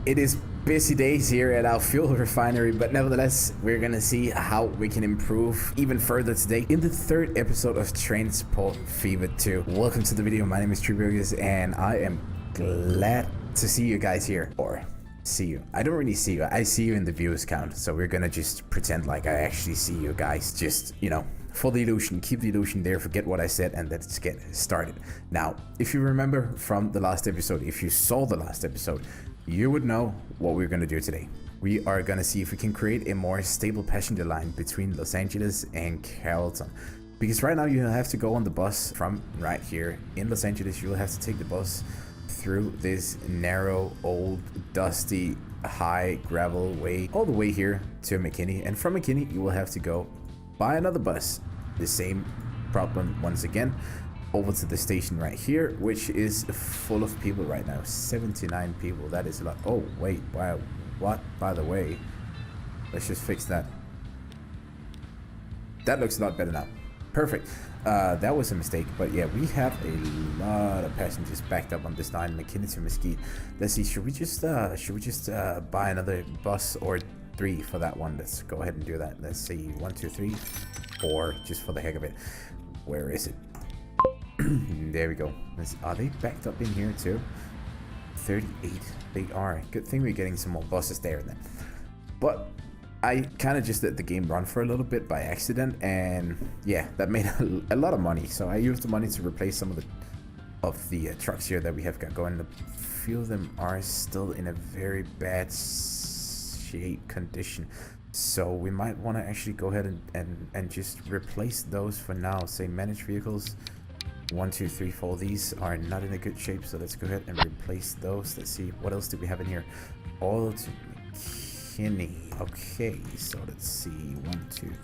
It is busy days here at our fuel refinery, but nevertheless, we're gonna see how we can improve even further today in the third episode of Transport Fever 2. Welcome to the video. My name is Treeburgers, and I am glad to see you guys here. Or see you. I don't really see you. I see you in the viewers count, so we're gonna just pretend like I actually see you guys. Just, you know, for the illusion, keep the illusion there, forget what I said, and let's get started. Now, if you remember from the last episode, if you saw the last episode, you would know what we're going to do today. We are going to see if we can create a more stable passenger line between Los Angeles and Carrollton. Because right now you have to go on the bus from right here in Los Angeles. You will have to take the bus through this narrow, old, dusty, high gravel way all the way here to McKinney. And from McKinney, you will have to go by another bus. The same problem once again. Over to the station right here, which is full of people right now. 79 people. That is a lot. Oh wait, wow, what? By the way, let's just fix that. That looks a lot better now. Perfect. That was a mistake, but yeah, we have a lot of passengers backed up on this line, McKinney to Mesquite. Let's see, should we just buy another bus or 3 for that one? Let's go ahead and do that. Let's see, 1 2 3 4, just for the heck of it. Where is it? There we go. Are they backed up in here too? 38. They are. Good thing we're getting some more buses there then. But I kind of just let the game run for a little bit by accident, and yeah, that made a lot of money. So I used the money to replace some of the trucks here that we have got going. A few of them are still in a very bad shape condition. So we might want to actually go ahead and just replace those for now. Say manage vehicles. 1 2 3 4. These are not in a good shape, so let's go ahead and replace those. Let's see, what else do we have in here? All to McKinney. Okay, so let's see, 1 2 3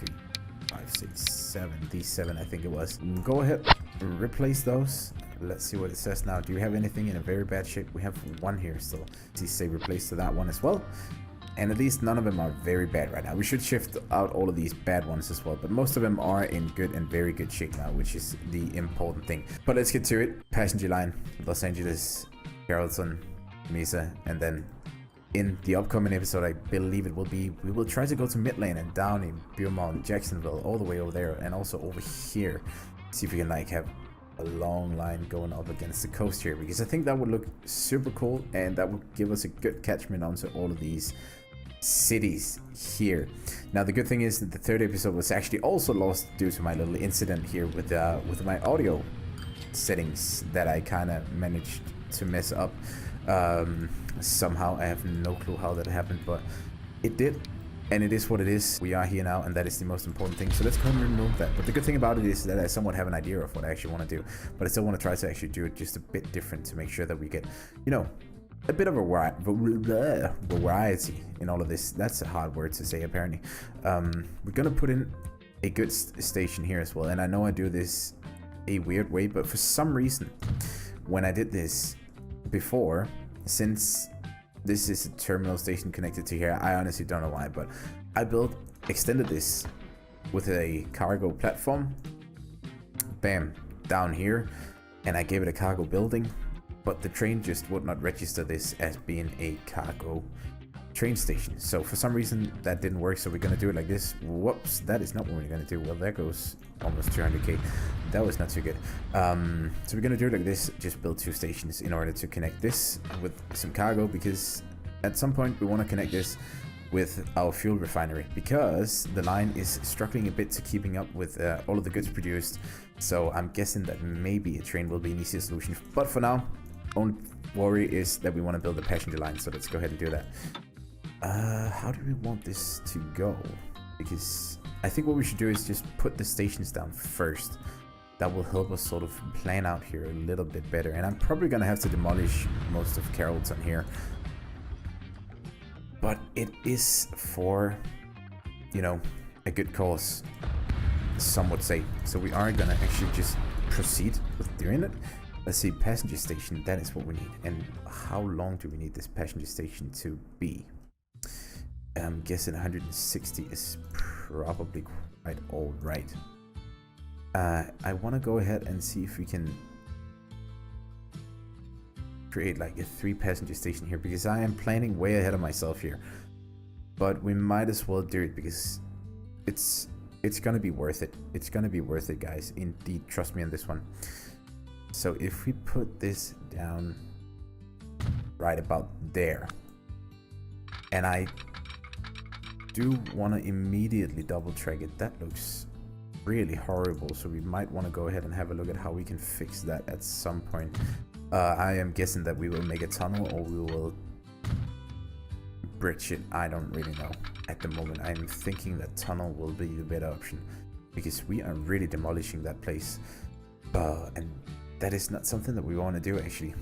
5 6 7. These 7, I think it was. Go ahead, replace those. Let's see what it says now. Do you have anything in a very bad shape? We have 1 here still. Let's say replace to that one as well. And at least none of them are very bad right now. We should shift out all of these bad ones as well, but most of them are in good and very good shape now, which is the important thing. But let's get to it. Passenger line, Los Angeles, Carrollton, Mesa, and then in the upcoming episode, I believe it will be, we will try to go to Midland and down in Beaumont, Jacksonville, all the way over there, and also over here. See if we can like have a long line going up against the coast here, because I think that would look super cool, and that would give us a good catchment onto all of these cities here. Now the good thing is that the third episode was actually also lost due to my little incident here with my audio settings that I kind of managed to mess up somehow. I have no clue how that happened, but it did, and it is what it is. We are here now, and that is the most important thing. So let's go ahead and remove that. But the good thing about it is that I somewhat have an idea of what I actually want to do, but I still want to try to actually do it just a bit different to make sure that we get, you know, a bit of a variety in all of this. That's a hard word to say apparently. We're gonna put in a good station here as well, and I know I do this a weird way, but for some reason when I did this before, since this is a terminal station connected to here, I honestly don't know why, but I extended this with a cargo platform, bam, down here, and I gave it a cargo building. But the train just would not register this as being a cargo train station. So for some reason that didn't work. So we're gonna do it like this. Whoops, that is not what we're gonna do. Well, there goes almost 200k. That was not too good. So we're gonna do it like this. Just build 2 stations in order to connect this with some cargo, because at some point we want to connect this with our fuel refinery, because the line is struggling a bit to keeping up with all of the goods produced. So I'm guessing that maybe a train will be an easier solution. But for now, only worry is that we want to build a passenger line, so let's go ahead and do that. How do we want this to go? Because I think what we should do is just put the stations down first. That will help us sort of plan out here a little bit better. And I'm probably gonna have to demolish most of Carrollton here, but it is for, you know, a good cause, some would say. So we are gonna actually just proceed with doing it. Let's see, passenger station, that is what we need. And how long do we need this passenger station to be? I'm guessing 160 is probably quite all right. I want to go ahead and see if we can create like a 3-passenger station here, because I am planning way ahead of myself here. But we might as well do it because it's gonna be worth it. It's gonna be worth it, guys. Indeed, trust me on this one. So if we put this down right about there, and I do want to immediately double track it, that looks really horrible. So we might want to go ahead and have a look at how we can fix that at some point. I am guessing that we will make a tunnel, or we will bridge it. I don't really know at the moment. I'm thinking that tunnel will be the better option, because we are really demolishing that place, and that is not something that we want to do actually.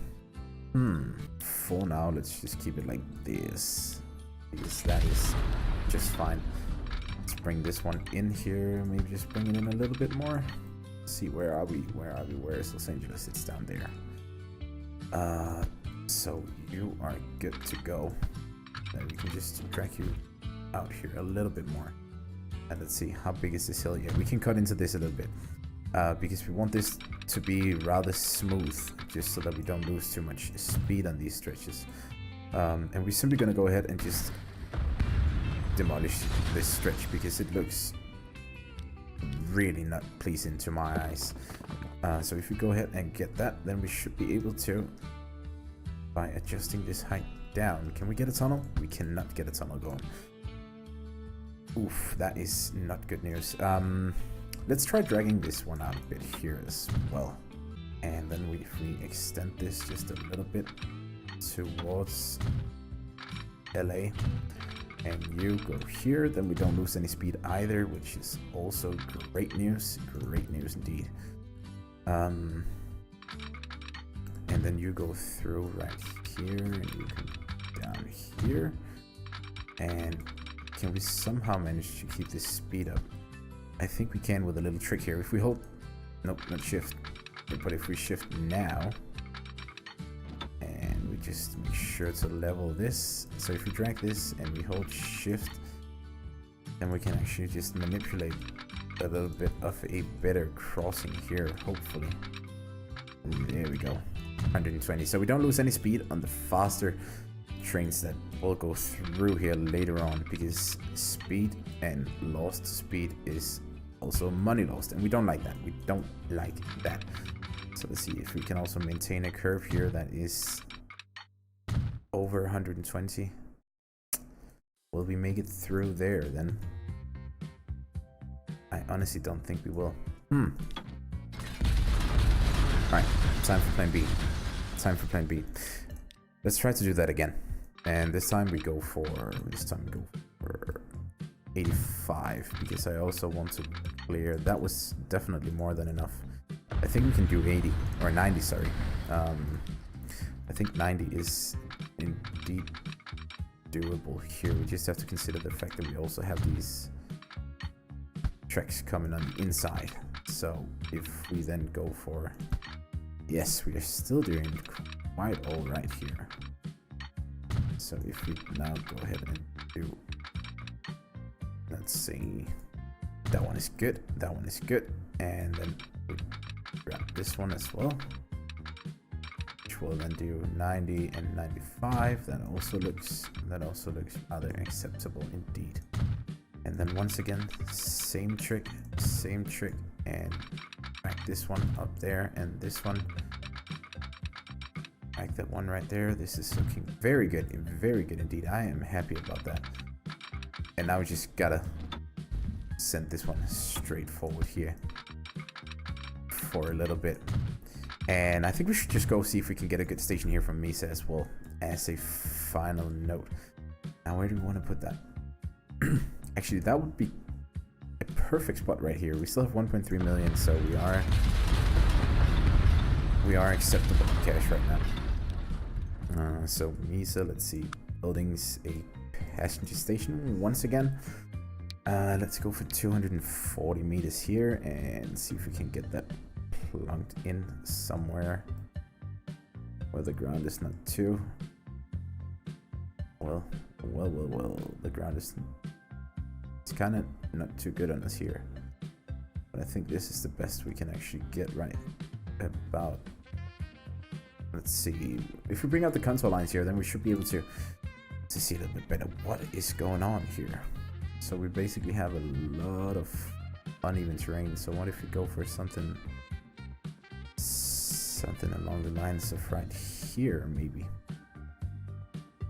For now, let's just keep it like this, because that is just fine. Let's bring this one in here, maybe just bring it in a little bit more. Let's see, where are we? Where is Los Angeles? It's down there. So you are good to go. Then we can just drag you out here a little bit more. And let's see, how big is this hill? Yeah, we can cut into this a little bit, because we want this to be rather smooth, just so that we don't lose too much speed on these stretches. And we're simply gonna go ahead and just demolish this stretch, because it looks really not pleasing to my eyes. So if we go ahead and get that, then we should be able to, by adjusting this height down. Can we get a tunnel? We cannot get a tunnel going. Oof, that is not good news. Let's try dragging this one out a bit here as well. And then if we extend this just a little bit towards LA, and you go here, then we don't lose any speed either, which is also great news. Great news indeed. And then you go through right here, and you come down here. And can we somehow manage to keep this speed up? I think we can with a little trick here. If we hold, nope, not shift, but if we shift now, and we just make sure to level this. So if we drag this and we hold shift, then we can actually just manipulate a little bit of a better crossing here, hopefully. There we go, 120. So we don't lose any speed on the faster trains that will go through here later on, because speed and lost speed is also money lost, and we don't like that. We don't like that. So let's see if we can also maintain a curve here that is over 120. Will we make it through there then? I honestly don't think we will. Alright, time for plan B. Time for plan B. Let's try to do that again. And this time we go for 85, because I also want to clear. That was definitely more than enough. I think we can do 80 or 90, sorry. I think 90 is indeed doable here. We just have to consider the fact that we also have these tracks coming on the inside. So if we then go for, yes, we are still doing quite all right here. So if we now go ahead and do, let's see, that one is good, that one is good, and then we grab this one as well, which will then do 90 and 95. That also looks rather acceptable indeed. And then once again, same trick, and back this one up there, and this one, back that one right there. This is looking very good indeed. I am happy about that. And now we just gotta send this one straight forward here for a little bit. And I think we should just go see if we can get a good station here from Mesa as well, as a final note. Now where do we want to put that? Actually, that would be a perfect spot right here. We still have 1.3 million, so we are acceptable in cash right now. So Mesa, let's see, buildings, a passenger station once again. Let's go for 240 meters here and see if we can get that plunked in somewhere where the ground is not too well. The ground is, it's kind of not too good on us here, but I think this is the best we can actually get right about Let's see. If we bring out the contour lines here, then we should be able to see a little bit better what is going on here. So we basically have a lot of uneven terrain. So what if we go for something along the lines of right here, maybe?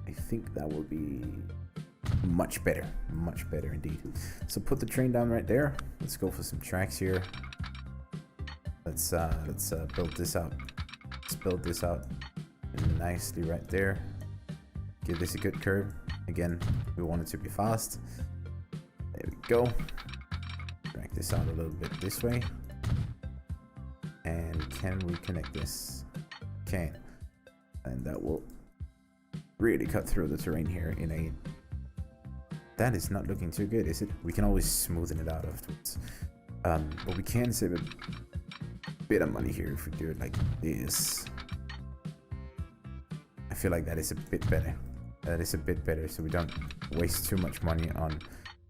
I think that will be much better indeed. So put the train down right there. Let's go for some tracks here. Let's build this out. Let's build this out nicely right there. Give this a good curve. Again, we want it to be fast. There we go. Drag this out a little bit this way. And can we connect this? Can. And that will really cut through the terrain here in a... That is not looking too good, is it? We can always smoothen it out afterwards. But we can save a bit of money here if we do it like this. I feel like that is a bit better. That is a bit better, so we don't waste too much money on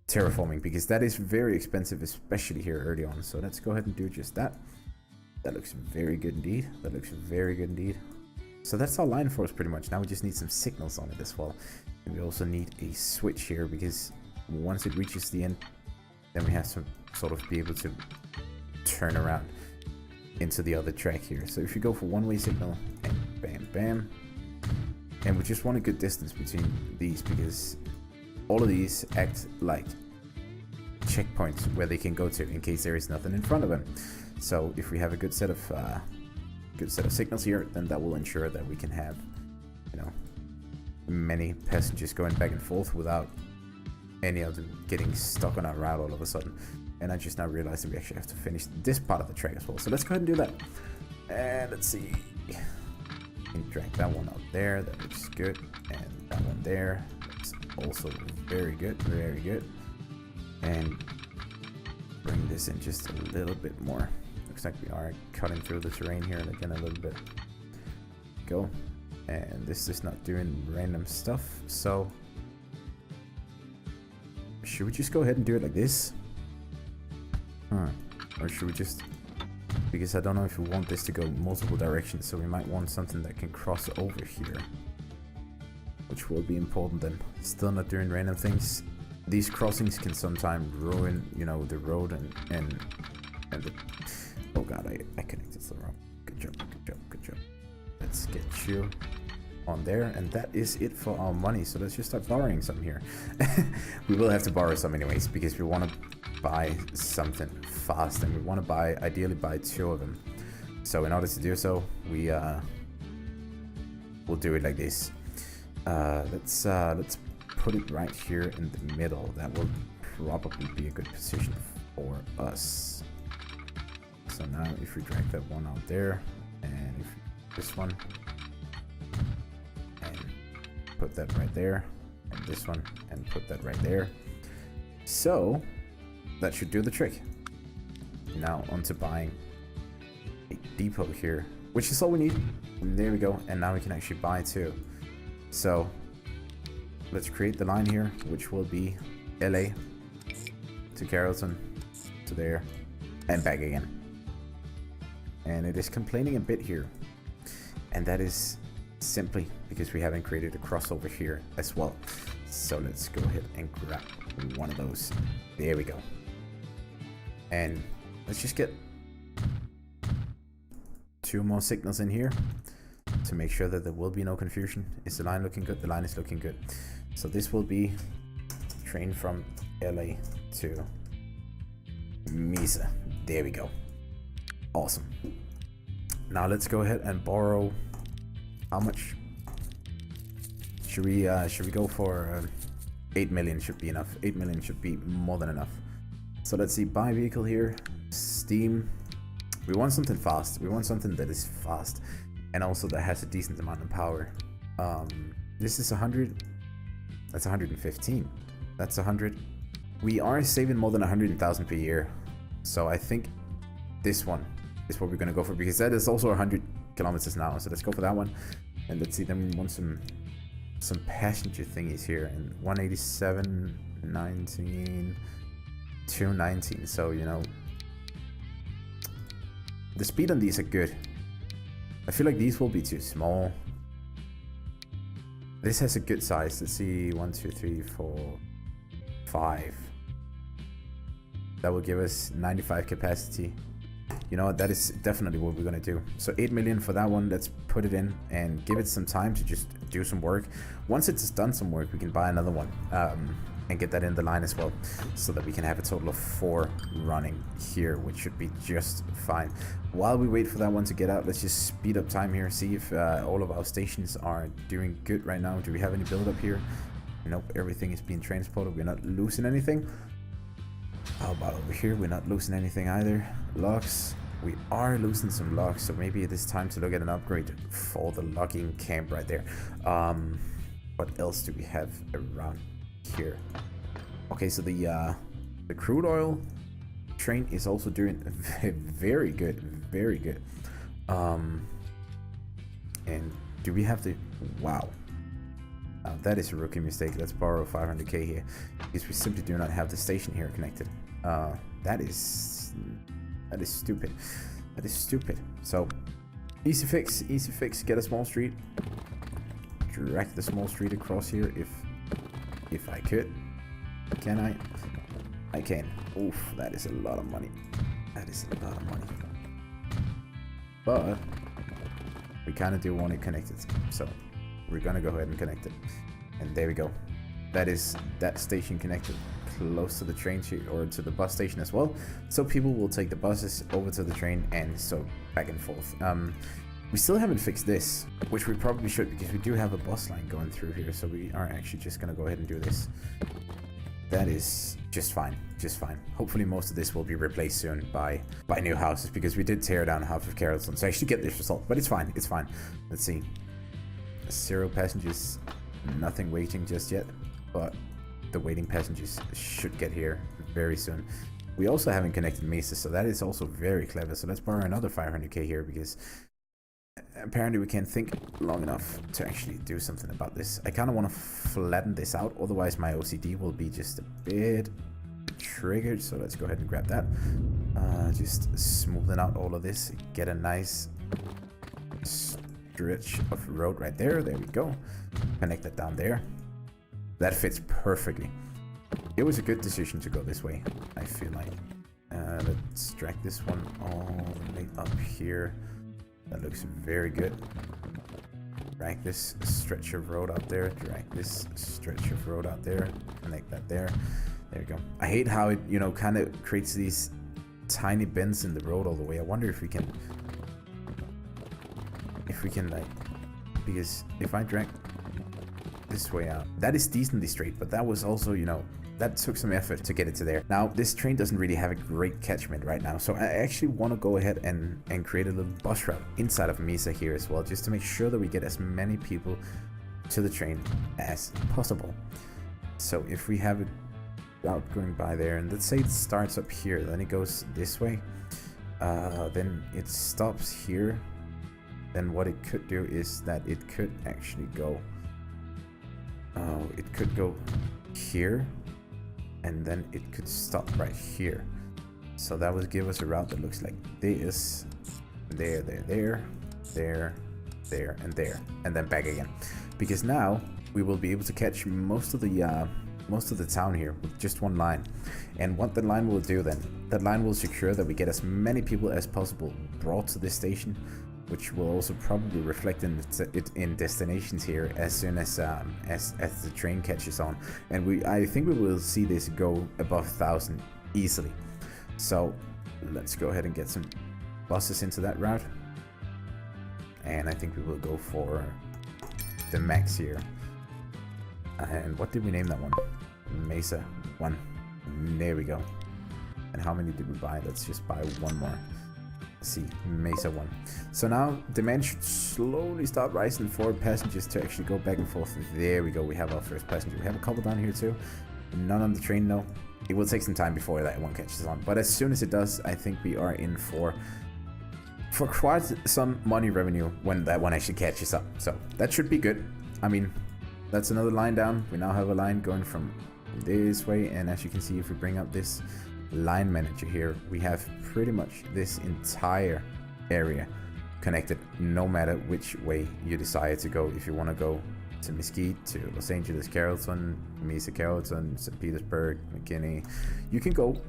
terraforming, because that is very expensive, especially here early on. So let's go ahead and do just that. That looks very good indeed. That looks very good indeed. So that's our line force pretty much. Now we just need some signals on it as well. And we also need a switch here, because once it reaches the end, then we have to sort of be able to turn around into the other track here. So if you go for one-way signal, and bam, bam. And we just want a good distance between these, because all of these act like checkpoints where they can go to in case there is nothing in front of them. So if we have a good set of signals here, then that will ensure that we can have, you know, many passengers going back and forth without any of them getting stuck on our route all of a sudden. And I just now realized that we actually have to finish this part of the track as well. So let's go ahead and do that. And let's see. And drag that one out there. That looks good. And that one there. That's also very good. Very good. And bring this in just a little bit more. Looks like we are cutting through the terrain here again a little bit. Go. And this is not doing random stuff. So should we just go ahead and do it like this? Or should we just... Because I don't know if we want this to go multiple directions, so we might want something that can cross over here, which will be important then. Still not doing random things. These crossings can sometimes ruin, you know, the road and the... Oh god, I connected to the wrong. Good job, good job, good job. Let's get you on there, and that is it for our money. So let's just start borrowing some here. We will have to borrow some anyways, because we want to buy something fast, and we want to ideally buy 2 of them. So in order to do so, we'll do it like this. Let's put it right here in the middle. That will probably be a good position for us. So now if we drag that one out there, and if this one, and put that right there, and this one, and put that right there. So that should do the trick. Now onto buying a depot here, which is all we need. And there we go. And now we can actually buy 2. So let's create the line here, which will be LA to Carrollton to there and back again. And it is complaining a bit here, and that is simply because we haven't created a crossover here as well. So let's go ahead and grab one of those. There we go. And let's just get 2 more signals in here to make sure that there will be no confusion. Is the line looking good? The line is looking good. So this will be train from LA to Mesa. There we go. Awesome. Now let's go ahead and borrow. How much should we go for? 8 million should be enough. 8 million should be more than enough. So let's see, buy vehicle here, Steam. We want something fast. We want something that is fast and also that has a decent amount of power. This is 100. That's 115. That's 100. We are saving more than 100,000 per year. So I think this one is what we're gonna go for, because that is also 100 kilometers an hour. So let's go for that one. And let's see, then we want some passenger thingies here, and 187, 19, 219. So, you know, the speed on these are good. I feel like these will be too small. This has a good size. Let's see, 1, 2, 3, 4, 5. That will give us 95 capacity. You know what, that is definitely what we're gonna do. So 8 million for that one. Let's put it in and give it some time to just do some work. Once it's done some work, we can buy another one and get that in the line as well, so that we can have a total of 4 running here, which should be just fine. While we wait for that one to get out, let's just speed up time here, see if all of our stations are doing good right now. Do we have any build up here? Nope, everything is being transported. We're not losing anything. How about over here? We're not losing anything either. Locks. We are losing some locks, so maybe it is time to look at an upgrade for the logging camp right there. What else do we have around here? Okay, so the crude oil train is also doing very good, very good. And do we have the... Wow. That is a rookie mistake. Let's borrow 500k here, because we simply do not have the station here connected. That is stupid. That is stupid. So easy fix, get a small street, drag the small street across here if I could. Can I? I can. Oof, that is a lot of money. That is a lot of money. But we kind of do want it connected, so we're gonna go ahead and connect it. And there we go. That is that station connected close to the train or to the bus station as well, so people will take the buses over to the train, and so back and forth. We still haven't fixed this, which we probably should, because we do have a bus line going through here, so we are actually just gonna go ahead and do this. That is just fine, just fine. Hopefully most of this will be replaced soon by new houses, because we did tear down half of Carrollton to actually get this result, but it's fine, it's fine. Let's see. 0 passengers, nothing waiting just yet, but the waiting passengers should get here very soon. We also haven't connected Mesa, so that is also very clever. So let's borrow another 500k here, because apparently we can't think long enough to actually do something about this. I kind of want to flatten this out, otherwise my OCD will be just a bit triggered. So let's go ahead and grab that. Just smoothing out all of this, get a nice stretch of road right there. There we go. Connect that down there. That fits perfectly. It was a good decision to go this way, I feel like. Let's drag this one all the way up here. That looks very good. Drag this stretch of road out there. Drag this stretch of road out there. Connect that there. There we go. I hate how it, you know, kind of creates these tiny bends in the road all the way. I wonder if we can like, because if I drag this way out, that is decently straight, but that was also, you know, that took some effort to get it to there. Now this train doesn't really have a great catchment right now, so I actually want to go ahead and create a little bus route inside of Mesa here as well, just to make sure that we get as many people to the train as possible. So if we have a route going by there, and let's say it starts up here, then it goes this way, then it stops here, then what it could do is that it could actually go it could go here, and then it could stop right here. So that would give us a route that looks like this. There, and there, and then back again. Because now we will be able to catch most of the town here with just one line. And what the line will do then, that line will secure that we get as many people as possible brought to this station, which will also probably reflect in destinations here as soon as the train catches on. And I think we will see this go above 1,000 easily. So let's go ahead and get some buses into that route, and I think we will go for the max here. And what did we name that one? Mesa 1. There we go. And how many did we buy? Let's just buy one more. See, Mesa 1. So now demand should slowly start rising for passengers to actually go back and forth. There we go, we have our first passenger. We have a couple down here too. None on the train, no. It will take some time before that one catches on, but as soon as it does, I think we are in for quite some money revenue when that one actually catches up. So that should be good. I mean, that's another line down. We now have a line going from this way, and as you can see, if we bring up this line manager here, we have pretty much this entire area connected no matter which way you decide to go. If you want to go to Mesquite, to Los Angeles, Carrollton, Mesa, Carrollton, St. Petersburg, McKinney, you can go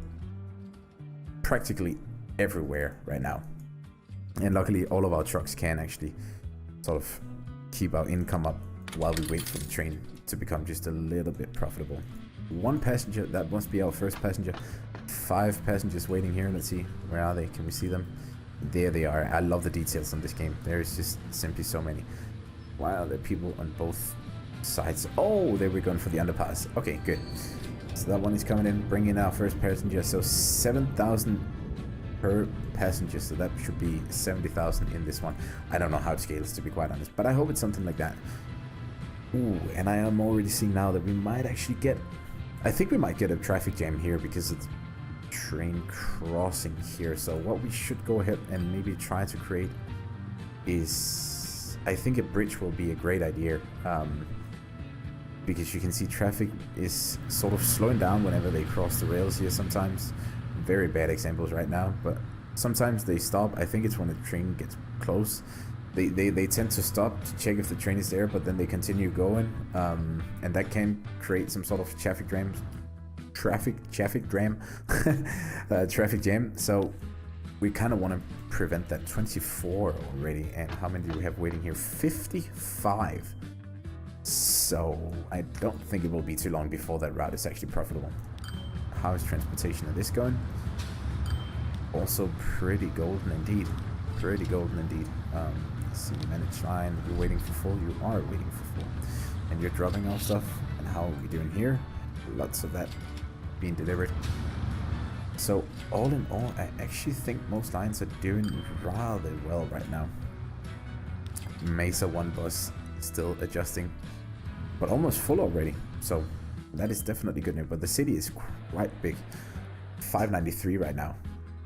practically everywhere right now. And luckily all of our trucks can actually sort of keep our income up while we wait for the train to become just a little bit profitable. 1 passenger, that must be our first passenger. 5 passengers waiting here. Let's see, where are they? Can we see them? There they are. I love the details on this game. There's just simply so many. Wow, there are people on both sides. Oh, they were going for the underpass. Okay, good. So that one is coming in, bringing our first passenger. So 7,000 per passenger. So that should be 70,000 in this one. I don't know how it scales, to be quite honest, but I hope it's something like that. Ooh, and I am already seeing now that we might actually get... I think we might get a traffic jam here because it's train crossing here. So what we should go ahead and maybe try to create is... I think a bridge will be a great idea. Because you can see traffic is sort of slowing down whenever they cross the rails here sometimes. Very bad examples right now, but sometimes they stop. I think it's when the train gets close. They tend to stop to check if the train is there, but then they continue going, and that can create some sort of traffic jam. Traffic jam. So we kind of want to prevent that. 24 already, and how many do we have waiting here? 55. So I don't think it will be too long before that route is actually profitable. How is transportation of this going? Also pretty golden indeed. Pretty golden indeed. See, manage line. You're waiting for full. You are waiting for full, and you're dropping off stuff. And how are we doing here? Lots of that being delivered. So all in all, I actually think most lines are doing rather well right now. Mesa 1 bus still adjusting, but almost full already. So that is definitely good news. But the city is quite big. 593 right now.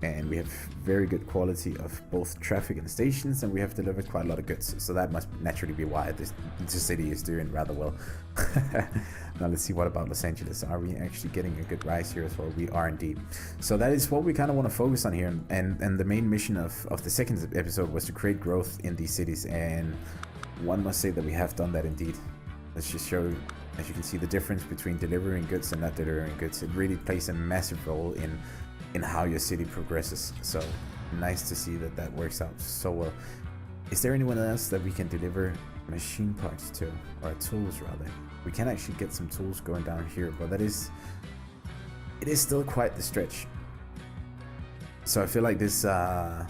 And we have very good quality of both traffic and stations, and we have delivered quite a lot of goods. So that must naturally be why this city is doing rather well. Now let's see, what about Los Angeles? Are we actually getting a good rise here as well? We are indeed. So that is what we kind of want to focus on here. And the main mission of the second episode was to create growth in these cities. And one must say that we have done that indeed. Let's just show, as you can see, the difference between delivering goods and not delivering goods. It really plays a massive role in how your city progresses. So nice to see that that works out so well. Is there anyone else that we can deliver machine parts to, or tools rather? We can actually get some tools going down here, but it is still quite the stretch. So I feel like this line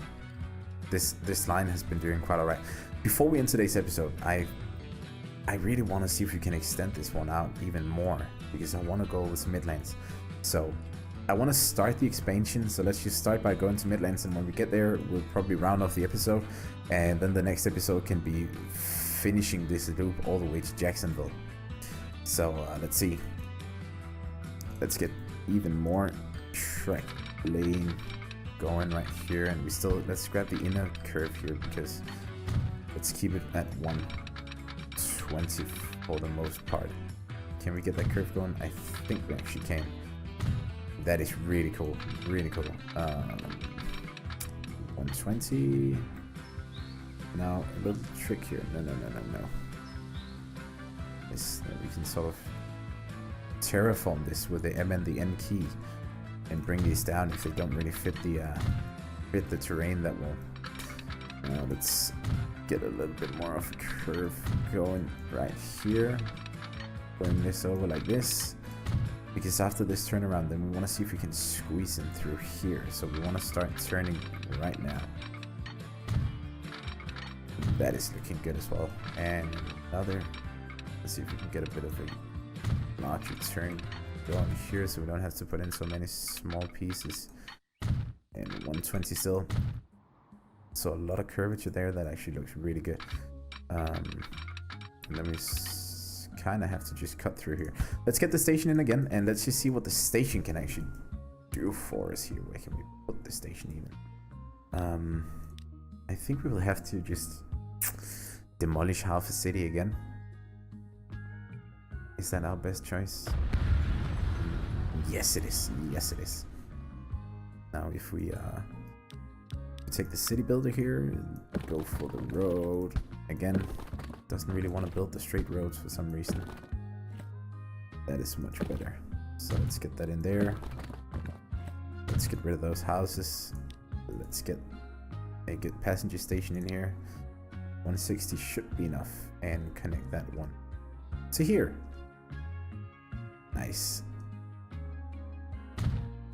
has been doing quite alright. Before we end today's episode, I really want to see if we can extend this one out even more, because I want to go with Midlands. So I want to start the expansion, so let's just start by going to Midlands, and when we get there, we'll probably round off the episode, and then the next episode can be finishing this loop all the way to Jacksonville. So let's see. Let's get even more track laying going right here, and let's grab the inner curve here, because let's keep it at 120 for the most part. Can we get that curve going? I think we actually can. That is really cool, really cool. 120. Now a little trick here. No. This, we can sort of terraform this with the M and the N key, and bring these down if they don't really fit the terrain that will. Now let's get a little bit more of a curve going right here. Bring this over like this. Because after this turnaround, then we want to see if we can squeeze in through here. So we want to start turning right now. That is looking good as well. And another, let's see if we can get a bit of a larger turn going here, so we don't have to put in so many small pieces. And 120 still. So a lot of curvature there. That actually looks really good. And then we kind of have to just cut through here. Let's get the station in again, and let's just see what the station can actually do for us here. Where can we put the station even? I think we will have to just demolish half a city again. Is that our best choice? Yes, it is. Yes, it is. Now if we take the city builder here, go for the road. Again, doesn't really want to build the straight roads for some reason. That is much better. So let's get that in there. Let's get rid of those houses. Let's get a good passenger station in here. 160 should be enough, and connect that one to here. Nice.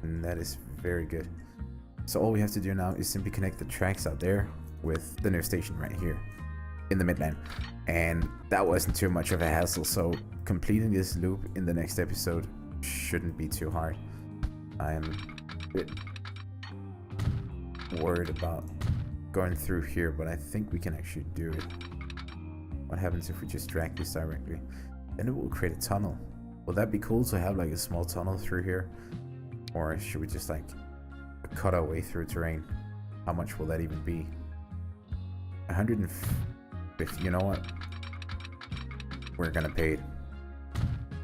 And that is very good. So all we have to do now is simply connect the tracks out there with the new station right here in the Midland. And that wasn't too much of a hassle, so completing this loop in the next episode shouldn't be too hard. I am a bit worried about going through here, but I think we can actually do it. What happens if we just drag this directly? Then it will create a tunnel. Will that be cool to have like a small tunnel through here? Or should we just like cut our way through terrain? How much will that even be? 150, you know what? We're gonna pay it.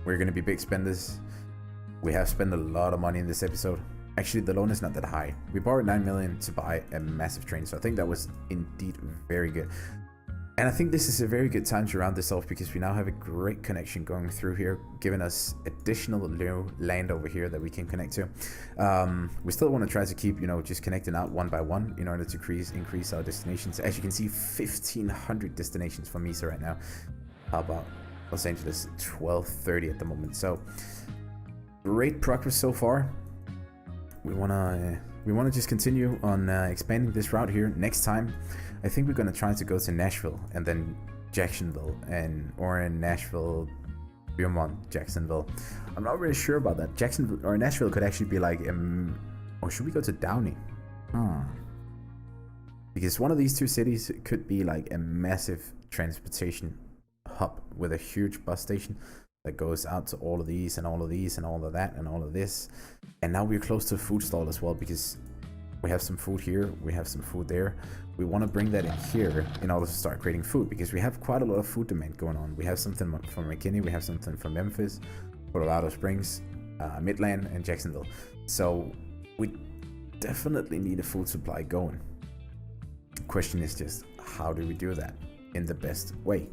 We're gonna be big spenders. We have spent a lot of money in this episode. Actually, the loan is not that high. We borrowed 9 million to buy a massive train, so I think that was indeed very good. And I think this is a very good time to round this off, because we now have a great connection going through here, giving us additional new land over here that we can connect to. We still want to try to keep, you know, just connecting out one by one in order to increase our destinations. As you can see, 1,500 destinations for Mesa right now. How about Los Angeles? 1,230 at the moment. So great progress so far. We wanna just continue on expanding this route here. Next time, I think we're gonna try to go to Nashville and then Jacksonville, or in Nashville, Beaumont, Jacksonville. I'm not really sure about that. Jacksonville or Nashville could actually be like, or should we go to Downey? Because one of these two cities could be like a massive transportation hub with a huge bus station that goes out to all of these and all of these and all of that and all of this. And now we're close to a food stall as well, because we have some food here, we have some food there. We want to bring that in here in order to start creating food, because we have quite a lot of food demand going on. We have something from McKinney, we have something from Memphis, Colorado Springs, Midland, and Jacksonville. So we definitely need a food supply going. The question is just, how do we do that in the best way?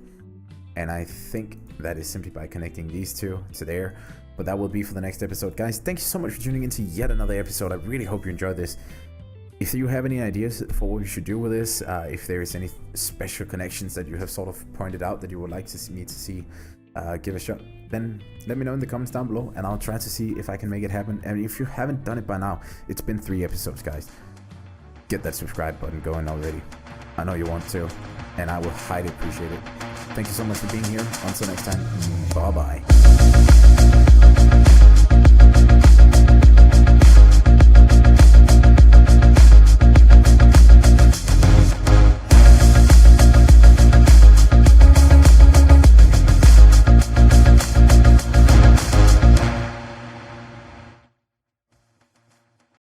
And I think that is simply by connecting these two to there. But that will be for the next episode. Guys, thank you so much for tuning into yet another episode. I really hope you enjoyed this. If you have any ideas for what we should do with this, if there is any special connections that you have sort of pointed out that you would like me to see give a shot, then let me know in the comments down below, and I'll try to see if I can make it happen. And if you haven't done it by now, it's been 3 episodes, guys. Get that subscribe button going already. I know you want to, and I will highly appreciate it. Thank you so much for being here. Until next time, bye-bye.